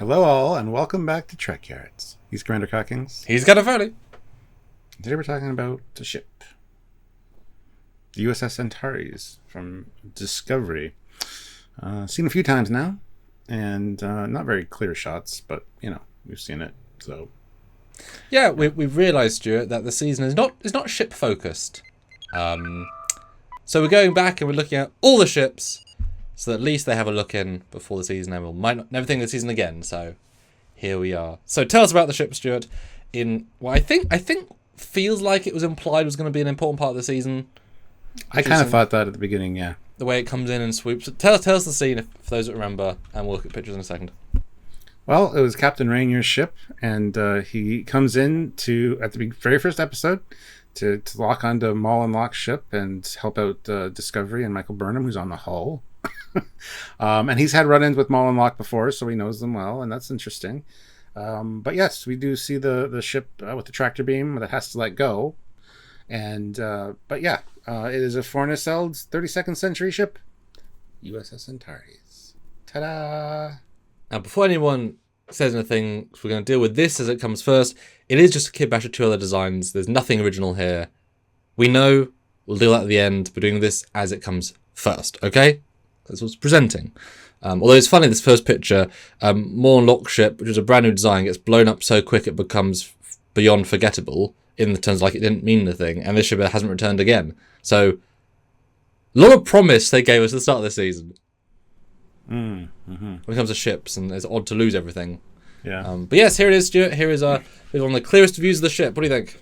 Hello all, and welcome back to Trekyards. He's Commander Cockings. He's got a Foley. Today we're talking about the ship. The USS Antares from Discovery. Seen a few times now, and not very clear shots, but, we've seen it, so... Yeah, we've realised, Stuart, that the season is not ship-focused. So we're going back and we're looking at all the ships, so that at least they have a look in before the season, and we might never think of the season again, so here we are. So tell us about the ship, Stuart, in what I think feels like it was implied was going to be an important part of the season. I kind of thought that at the beginning, yeah. The way it comes in and swoops. Tell us the scene, for those that remember, and we'll look at pictures in a second. Well, it was Captain Rainier's ship, and he comes in at the very first episode to lock onto Maul and Locke's ship and help out Discovery and Michael Burnham, who's on the hull. And he's had run-ins with Maul and Locke before, so he knows them well, and that's interesting. But yes, we do see the ship with the tractor beam that has to let go. And but yeah, it is a four-nacelled 32nd century ship, USS Antares. Ta-da! Now, before anyone says anything, we're going to deal with this as it comes first. It is just a kit bash of two other designs. There's nothing original here. We know, we'll deal with that at the end. We're doing this as it comes first, okay? That's what's presenting. Although it's funny, this first picture, Maul and Locke's ship, which is a brand new design, gets blown up so quick it becomes beyond forgettable in the terms like it didn't mean anything, and this ship hasn't returned again. So, a lot of promise they gave us at the start of the season. When it comes to ships, and it's odd to lose everything. Yeah. But yes, here it is, Stuart. Here is one of the clearest views of the ship. What do you think?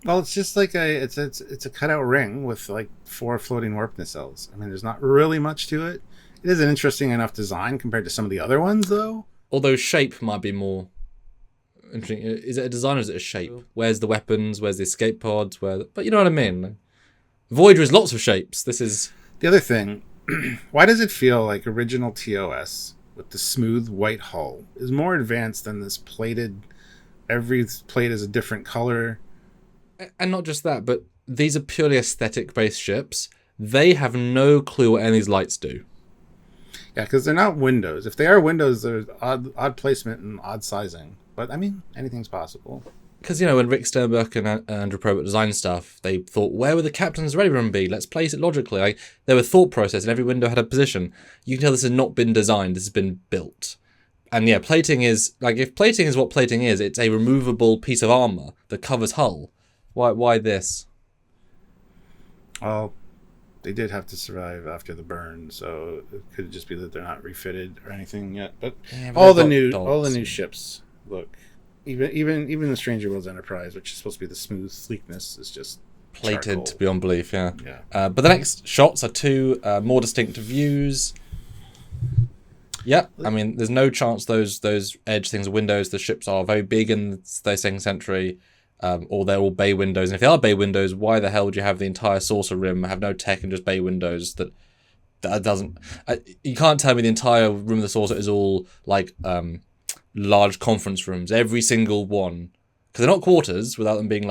Well, it's just like it's a cutout ring with like 4 floating warp nacelles. I mean, there's not really much to it. It is an interesting enough design compared to some of the other ones, though. Although shape might be more interesting. Is it a design or is it a shape? Where's the weapons? Where's the escape pods? But you know what I mean. Voyager is lots of shapes. This is the other thing. Why does it feel like original TOS with the smooth white hull is more advanced than this plated? Every plate is a different color. And not just that, but these are purely aesthetic-based ships. They have no clue what any of these lights do. Yeah, because they're not windows. If they are windows, they're odd placement and odd sizing. But, I mean, anything's possible. Because, when Rick Sternberg and Andrew Probert designed stuff, they thought, where would the captain's ready room be? Let's place it logically. There were thought process, and every window had a position. You can tell this has not been designed. This has been built. And, yeah, plating is... if plating is what plating is, it's a removable piece of armor that covers hull. Why this? Well, they did have to survive after the burn, so it could just be that they're not refitted or anything yet. But all the new ships look, even the Stranger Worlds Enterprise, which is supposed to be the smooth sleekness, is just plated beyond belief. Yeah. Yeah. But the next shots are two more distinct views. Yeah, I mean, there's no chance those edge things are windows. The ships are very big in the 32nd century. Or they're all bay windows. And if they are bay windows, why the hell would you have the entire saucer rim, have no tech and just bay windows? That doesn't... you can't tell me the entire room of the saucer is all, large conference rooms. Every single one. Because they're not quarters, without them being,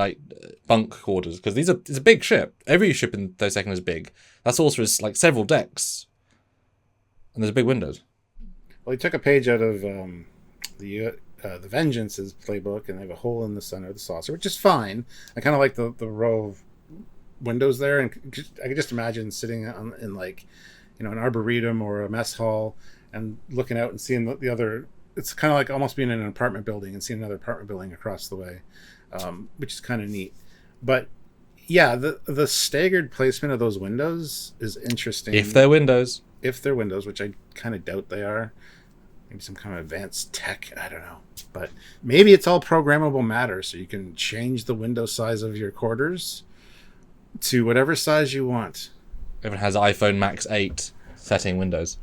bunk quarters. Because it's a big ship. Every ship in 32nd is big. That saucer is, several decks. And there's big windows. Well, he took a page out of the Vengeance's playbook, and they have a hole in the center of the saucer, which is fine. I kind of like the row of windows there, and I could just imagine sitting in an arboretum or a mess hall and looking out and seeing the other. It's kind of like almost being in an apartment building and seeing another apartment building across the way, which is kind of neat. But yeah, the staggered placement of those windows is interesting. If they're windows, which I kind of doubt they are. Maybe some kind of advanced tech, I don't know. But maybe it's all programmable matter, so you can change the window size of your quarters to whatever size you want. Everyone has iPhone Max 8 setting windows.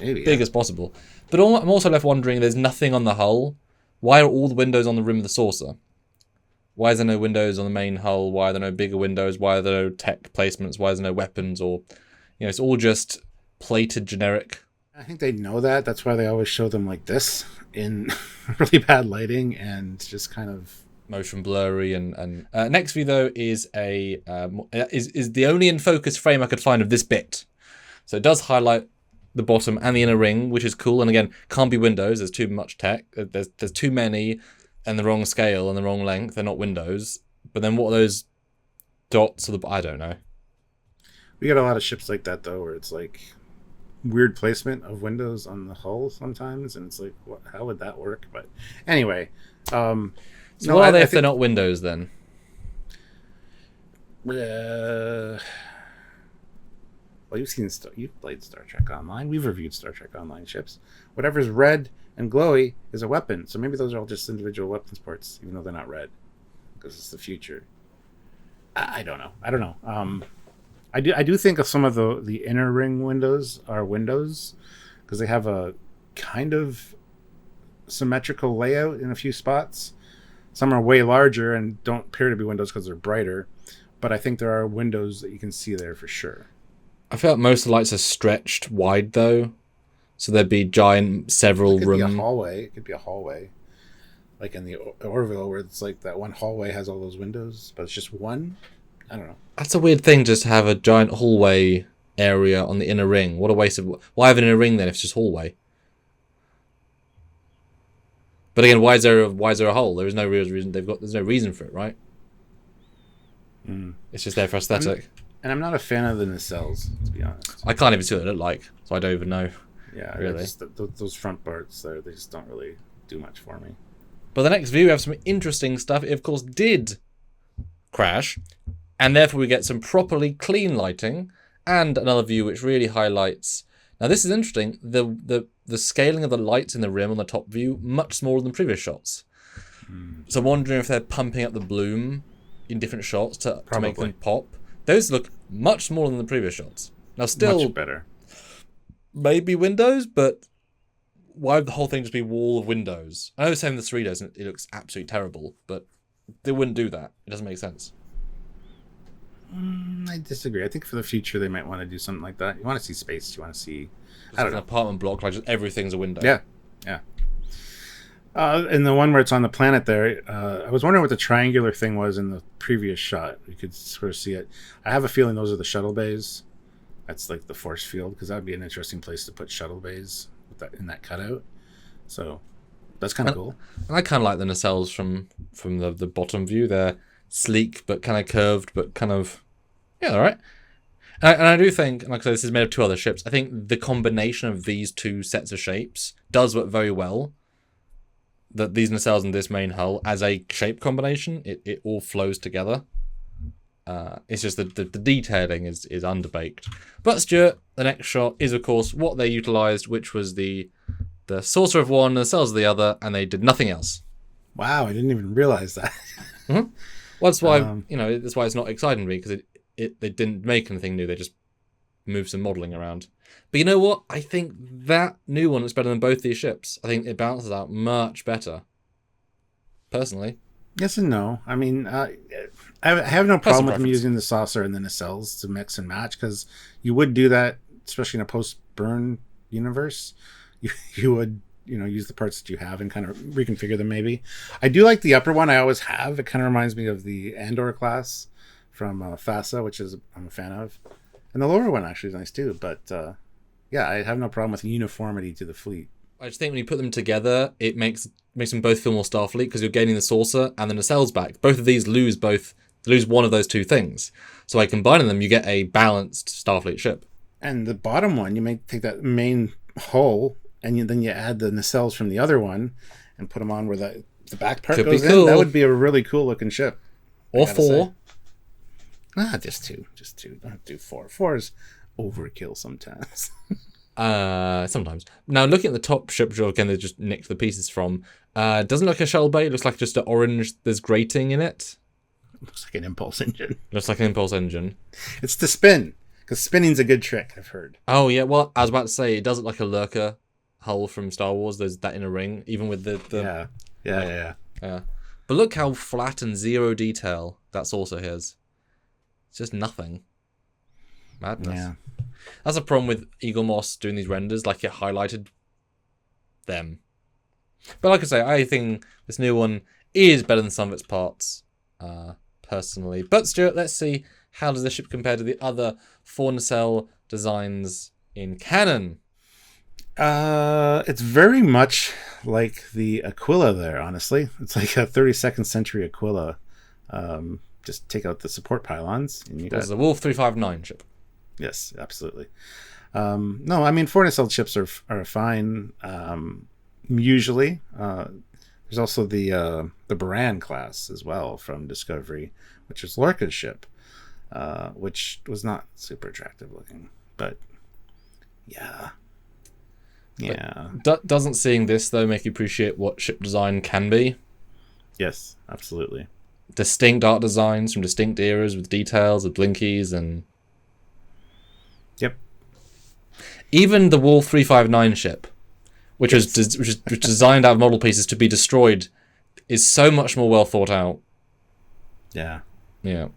Maybe. Big as possible. But I'm also left wondering, there's nothing on the hull. Why are all the windows on the rim of the saucer? Why is there no windows on the main hull? Why are there no bigger windows? Why are there no tech placements? Why is there no weapons? Or, it's all just plated generic. I think they know that. That's why they always show them like this in really bad lighting and just kind of motion blurry. And next view though is is the only in focus frame I could find of this bit. So it does highlight the bottom and the inner ring, which is cool. And again, can't be windows. There's too much tech. There's too many, and the wrong scale and the wrong length. They're not windows. But then what are those dots? I don't know. We got a lot of ships like that though, where it's like weird placement of windows on the hull sometimes, and it's like, how would that work? But anyway, so what are they if they're not windows then? Well, you've played Star Trek Online. We've reviewed Star Trek Online ships. Whatever's red and glowy is a weapon. So maybe those are all just individual weapons ports, even though they're not red, because it's the future. I don't know. I do think of some of the inner ring windows are windows, because they have a kind of symmetrical layout in a few spots. Some are way larger and don't appear to be windows because they're brighter, but I think there are windows that you can see there for sure. I feel like most of the lights are stretched wide though, so there'd be giant several room. It could be a hallway, like in the Orville, where it's like that one hallway has all those windows, but it's just one. I don't know. That's a weird thing, just to have a giant hallway area on the inner ring. What a waste of... Why have an inner ring then if it's just hallway? But again, why is there a hole? There is no real reason. There's no reason for it, right? It's just there for aesthetic. And I'm not a fan of the nacelles, to be honest. I can't even see what they look like, so I don't even know. Yeah, really. Those front parts there, they just don't really do much for me. But the next view, we have some interesting stuff. It, of course, did crash, and therefore we get some properly clean lighting, and another view which really highlights... Now, this is interesting. The scaling of the lights in the rim on the top view, much smaller than previous shots. So I'm wondering if they're pumping up the bloom in different shots to make them pop. Those look much smaller than the previous shots. Now, still much better. Maybe windows, but why would the whole thing just be wall of windows? I know the same in the Cerritos, and it looks absolutely terrible, but they wouldn't do that. It doesn't make sense. I disagree. I think for the future they might want to do something like that. You want to see space. You want to see... Just like an apartment block, like just everything's a window. Yeah. And the one where it's on the planet there, I was wondering what the triangular thing was in the previous shot. You could sort of see it. I have a feeling those are the shuttle bays. That's like the force field, because that would be an interesting place to put shuttle bays with that, in that cutout. So that's kind of cool. And I kind of like the nacelles from the bottom view. They're sleek, but kind of curved, but kind of... Yeah, all right. And I do think, like I said, this is made of two other ships. I think the combination of these two sets of shapes does work very well. That these nacelles and this main hull, as a shape combination, it all flows together. It's just the detailing is underbaked. But Stuart, the next shot is, of course, what they utilised, which was the saucer of one, the nacelles of the other, and they did nothing else. Wow, I didn't even realise that. Well, that's why, that's why it's not exciting to me, because they didn't make anything new. They just moved some modelling around. But you know what? I think that new one is better than both these ships. I think it balances out much better. Personally. Yes and no. I mean, I have no problem with them using the saucer and the nacelles to mix and match, because you would do that, especially in a post-burn universe. You would, use the parts that you have and kind of reconfigure them maybe. I do like the upper one. I always have. It kind of reminds me of the Andor class from FASA, which I'm a fan of. And the lower one actually is nice too. But yeah, I have no problem with uniformity to the fleet. I just think when you put them together, it makes them both feel more Starfleet, because you're gaining the saucer and the nacelles back. Both of these lose one of those two things. So by combining them, you get a balanced Starfleet ship. And the bottom one, you may take that main hull, and then you add the nacelles from the other one and put them on where the back part goes in. That would be a really cool looking ship. Or four. Just two. Don't do four. Four is overkill sometimes. Sometimes. Now, looking at the top ship, which again they just nicked the pieces from, doesn't look like a shell bay. It looks like just an orange. There's grating in it. Looks like an impulse engine. Looks like an impulse engine. It's the spin, because spinning's a good trick, I've heard. Oh yeah, well I was about to say, it does look like a lurker hull from Star Wars. There's that in a ring, even with the Yeah. But look how flat and zero detail that saucer has. It's just nothing. Madness. Yeah. That's a problem with Eagle Moss doing these renders, like it highlighted them. But like I say, I think this new one is better than some of its parts, personally. But Stuart, let's see, how does this ship compare to the other four nacelle designs in canon? It's very much like the Aquila there, honestly. It's like a 32nd century Aquila. Just take out the support pylons. And you got... There's a Wolf 359 ship. Yes, absolutely. No, I mean, foreign assault ships are fine. Usually. There's also the Baran class as well from Discovery, which is Lorca's ship, which was not super attractive looking. But, yeah. Yeah. Doesn't seeing this, though, make you appreciate what ship design can be? Yes, absolutely. Distinct art designs from distinct eras with details, with blinkies, and... Yep. Even the Wolf 359 ship, which was designed out of model pieces to be destroyed, is so much more well thought out. Yeah. Yeah.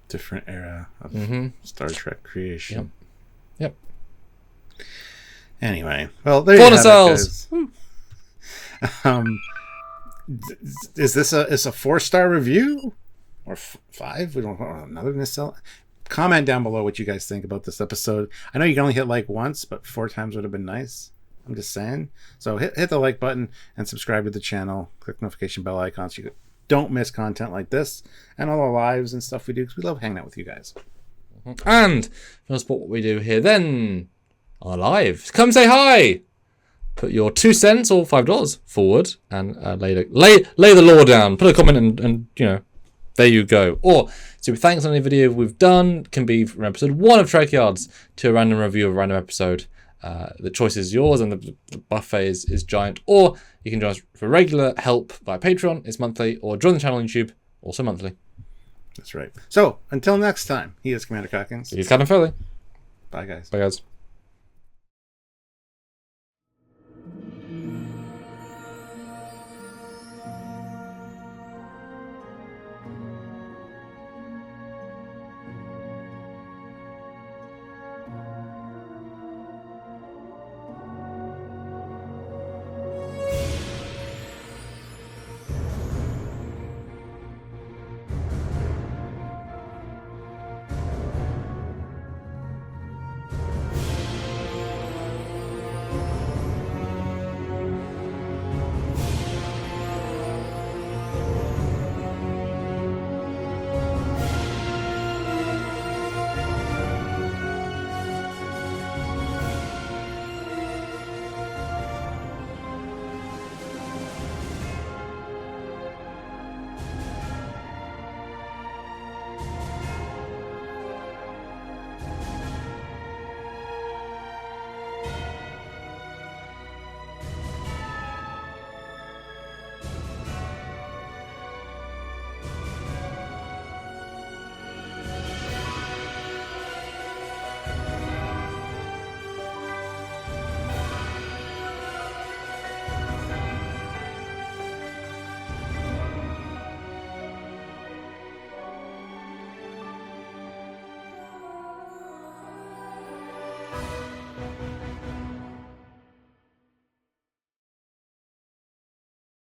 Different era of Star Trek creation. Yep. Anyway, well, there Fauna you have cells. it, guys. Is this a 4-star review or 5? We don't want another nacelle. Comment down below what you guys think about this episode. I know you can only hit like once, but 4 times would have been nice. I'm just saying. So hit the like button and subscribe to the channel. Click the notification bell icon so you don't miss content like this and all our lives and stuff we do, because we love hanging out with you guys. And if you want to support what we do here, then our lives. Come say hi. Put your 2 cents or $5 forward and lay the law down. Put a comment and you know, there you go. Or super thanks on any video we've done. Can be from episode 1 of Trekyards to a random review of a random episode. The choice is yours, and the buffet is giant. Or you can join us for regular help via Patreon. It's monthly. Or join the channel on YouTube, also monthly. That's right. So until next time, he is Commander Cockins. He's Captain Foley. Bye, guys. Bye, guys.